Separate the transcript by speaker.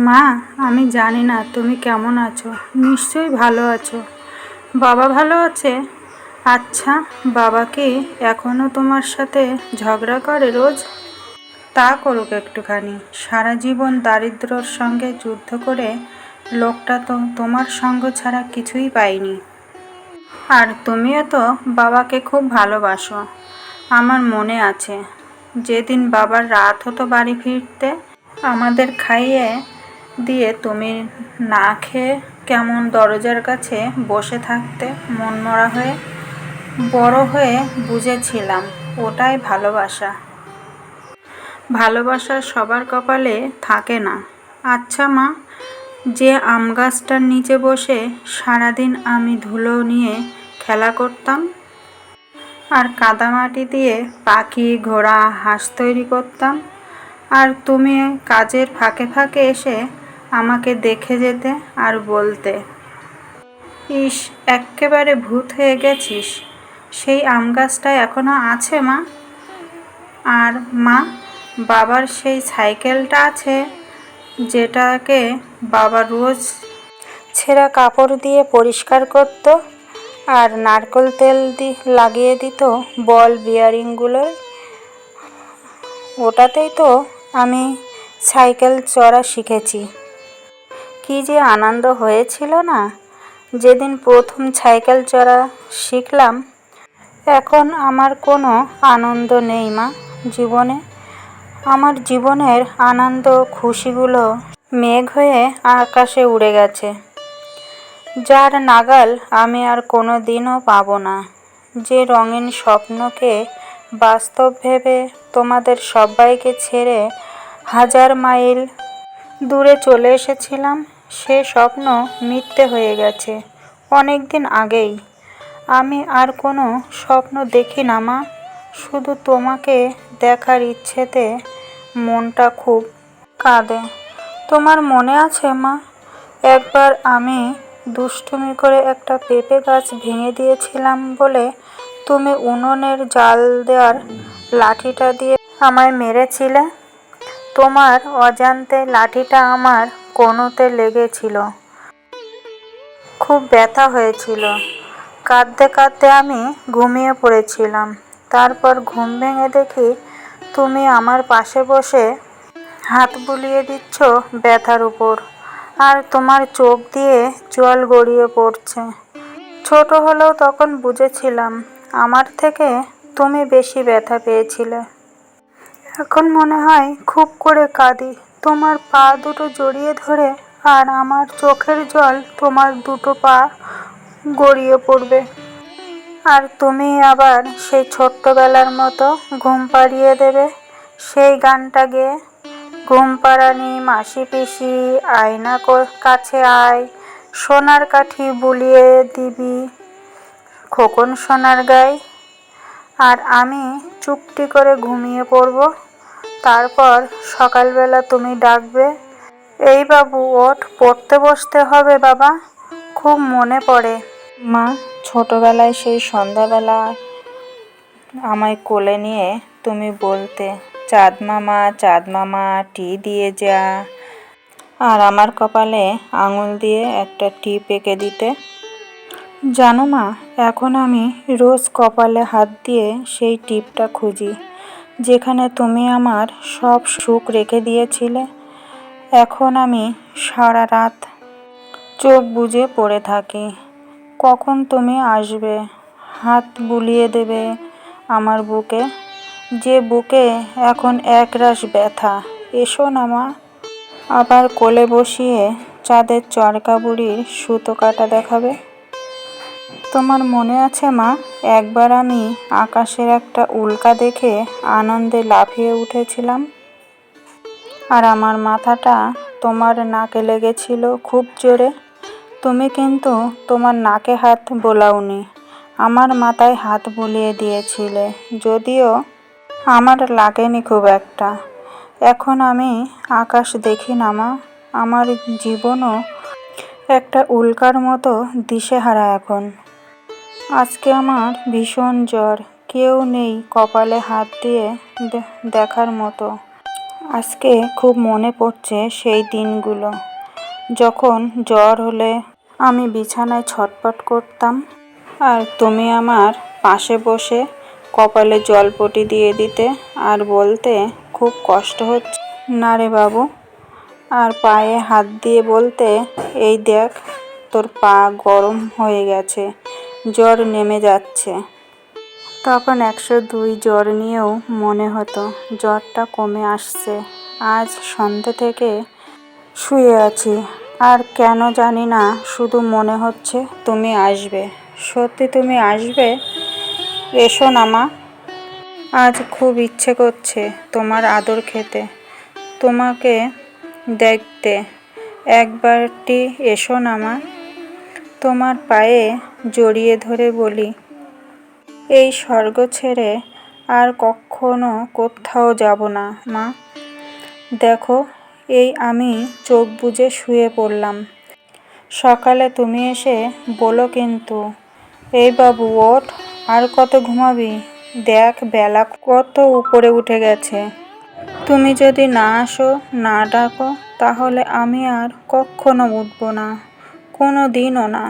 Speaker 1: মা, আমি জানি না তুমি কেমন আছো। নিশ্চয়ই ভালো আছো। বাবা ভালো আছে? আচ্ছা, বাবা কি এখনো তোমার সাথে ঝগড়া করে রোজ? তা করুক একটুখানি। সারা জীবন দারিদ্র্যর সঙ্গে যুদ্ধ করে লোকটা তো তোমার সঙ্গ ছাড়া কিছুই পায়নি। আর তুমিও তো বাবাকে খুব ভালোবাসো। আমার মনে আছে, যেদিন বাবার রাত হতো বাড়ি ফিরতে, আমাদের খাইয়ে দিয়ে তুমি না খেয়ে কেমন দরজার কাছে বসে থাকতে মনমরা হয়ে। বড় হয়ে বুঝেছিলাম ওটাই ভালোবাসা। ভালোবাসা সবার কপালে থাকে না। আচ্ছা মা, যে আম গাছটার নিচে বসে সারাদিন আমি ধুলো নিয়ে খেলা করতাম আর কাদামাটি দিয়ে পাখি ঘোড়া হাঁস তৈরি করতাম, আর তুমি কাজের ফাঁকে ফাঁকে এসে আমাকে দেখে যেতে আর বলতে, ইস, এক্কেবারে ভূত হয়ে গেছিস। সেই আম গাছটা এখনো আছে মা? আর মা, বাবার সেই সাইকেলটা আছে যেটাকে বাবা রোজ ছেঁড়া কাপড় দিয়ে পরিষ্কার করতো আর নারকেল তেল লাগিয়ে দিত বল বিয়ারিংগুলোয়। ওটাতেই তো আমি সাইকেল চড়া শিখেছি। কি যে আনন্দ হয়েছিল না যেদিন প্রথম সাইকেল চড়া শিখলাম। এখন আমার কোনো আনন্দ নেই মা জীবনে। আমার জীবনের আনন্দ খুশিগুলো মেঘ হয়ে আকাশে উড়ে গেছে, যার নাগাল আমি আর কোনো দিনও পাবো না। যে রঙিন স্বপ্নকে বাস্তব ভেবে তোমাদের সবাইকে ছেড়ে 1000 মাইল দূরে চলে এসেছিলাম, সে স্বপ্ন মিথ্যে হয়ে গেছে অনেক দিন আগেই। আমি আর কোনো স্বপ্ন দেখি না মা, শুধু তোমাকে দেখার ইচ্ছেতে মনটা খুব কাঁদে। তোমার মনে আছে মা, একবার আমি দুষ্টুমি করে একটা পেঁপে গাছ ভেঙে দিয়েছিলাম বলে তুমি উনুনের জাল দেওয়ার লাঠিটা দিয়ে আমায় মেরেছিলে? তোমার অজান্তে লাঠিটা আমার কনুতে লেগেছিল, খুব ব্যথা হয়েছিল। কাঁদতে কাঁদতে আমি ঘুমিয়ে পড়েছিলাম। তারপর ঘুম ভেঙে দেখি তুমি আমার পাশে বসে হাত বুলিয়ে দিচ্ছ ব্যথার উপর, আর তোমার চোখ দিয়ে জল গড়িয়ে পড়ছে। ছোট হলেও তখন বুঝেছিলাম আমার থেকে তুমি বেশি ব্যথা পেয়েছিলে। এখন মনে হয় খুব করে কাঁদি তোমার পা দুটো জড়িয়ে ধরে, আর আমার চোখের জল তোমার দুটো পা গড়িয়ে পড়বে। আর তুমি আবার সেই ছোট্টবেলার মতো ঘুম পাড়িয়ে দেবে সেই গানটা গেয়ে, ঘুম পাড়ানি মাসি পিসি আয়না কাছে আয়, সোনার কাঠি বুলিয়ে দিবি খোকন সোনার গায়ে। আর আমি চুপটি করে ঘুমিয়ে পড়ব। তারপর সকালবেলা তুমি ডাকবে, এই বাবু ওঠ, পড়তে বসতে হবে বাবা। খুব মনে পড়ে মা, ছোটবেলায় সেই সন্ধ্যাবেলা আমায় কোলে নিয়ে তুমি বলতে, চাঁদ মামা টি দিয়ে যা, আর আমার কপালে আঙুল দিয়ে একটা টিপ এঁকে দিতে। জানো মা, এখন আমি রোজ কপালে হাত দিয়ে সেই টিপটা খুঁজি যেখানে তুমি আমার সব সুখ রেখে দিয়েছিলে। এখন আমি সারা রাত চোখ বুজে পড়ে থাকি, কখন তুমি আসবে, হাত বুলিয়ে দেবে আমার বুকে, যে বুকে এখন একরাশ ব্যথা। এসো না মা, আবার কোলে বসিয়ে চাঁদের চরকা বুড়ির সুতো কাটা দেখাবে। তোমার মনে আছে মা, একবার আমি আকাশের একটা উল্কা দেখে আনন্দে লাফিয়ে উঠেছিলাম, আর আমার মাথাটা তোমার নাকে লেগেছিল খুব জোরে। তুমি কিন্তু তোমার নাকে হাত বোলাওনি, আমার মাথায় হাত বুলিয়ে দিয়েছিলে, যদিও আমার লাগেনি খুব একটা। এখন আমি আকাশ দেখি না মা, আমার জীবনও একটা উল্কার মতো দিশেহারা এখন। আজকে আমার ভীষণ জ্বর, কেউ নেই কপালে হাত দিয়ে দেখার মতো। আজকে খুব মনে পড়ছে সেই দিনগুলো, যখন জ্বর হলে আমি বিছানায় ছটফট করতাম আর তুমি আমার পাশে বসে কপালে জলপটি দিয়ে দিতে আর বলতে, খুব কষ্ট হচ্ছে না রে বাবু, আর পায়ে হাত দিয়ে বলতে, এই দেখ তোর পা গরম হয়ে গেছে, জ্বর নেমে যাচ্ছে। তখন 102 জ্বর নিয়েও মনে হতো জ্বরটা কমে আসছে। আজ সন্ধ্যে থেকে শুয়ে আছি, আর কেন জানি না শুধু মনে হচ্ছে তুমি আসবে। সত্যি তুমি আসবে? এসো না মা, আজ খুব ইচ্ছে করছে তোমার আদর খেতে, তোমাকে দেখতে। একবারটি এসো না মা। তোমার পায়ে জড়িয়ে ধরে বলি, এই স্বর্গ ছেড়ে আর কখনো কোথাও যাব না মা। দেখো, এই আমি চোখ বুজে শুয়ে পড়লাম, সকালে তুমি এসে বলো কিন্তু, এই বাবু ওঠ, আর কত ঘুমাবি, দেখ বেলা কত উপরে উঠে গেছে। তুমি যদি না আসো, না ডাকো, তাহলে আমি আর কখনো উঠব না, কোনো দিনও না।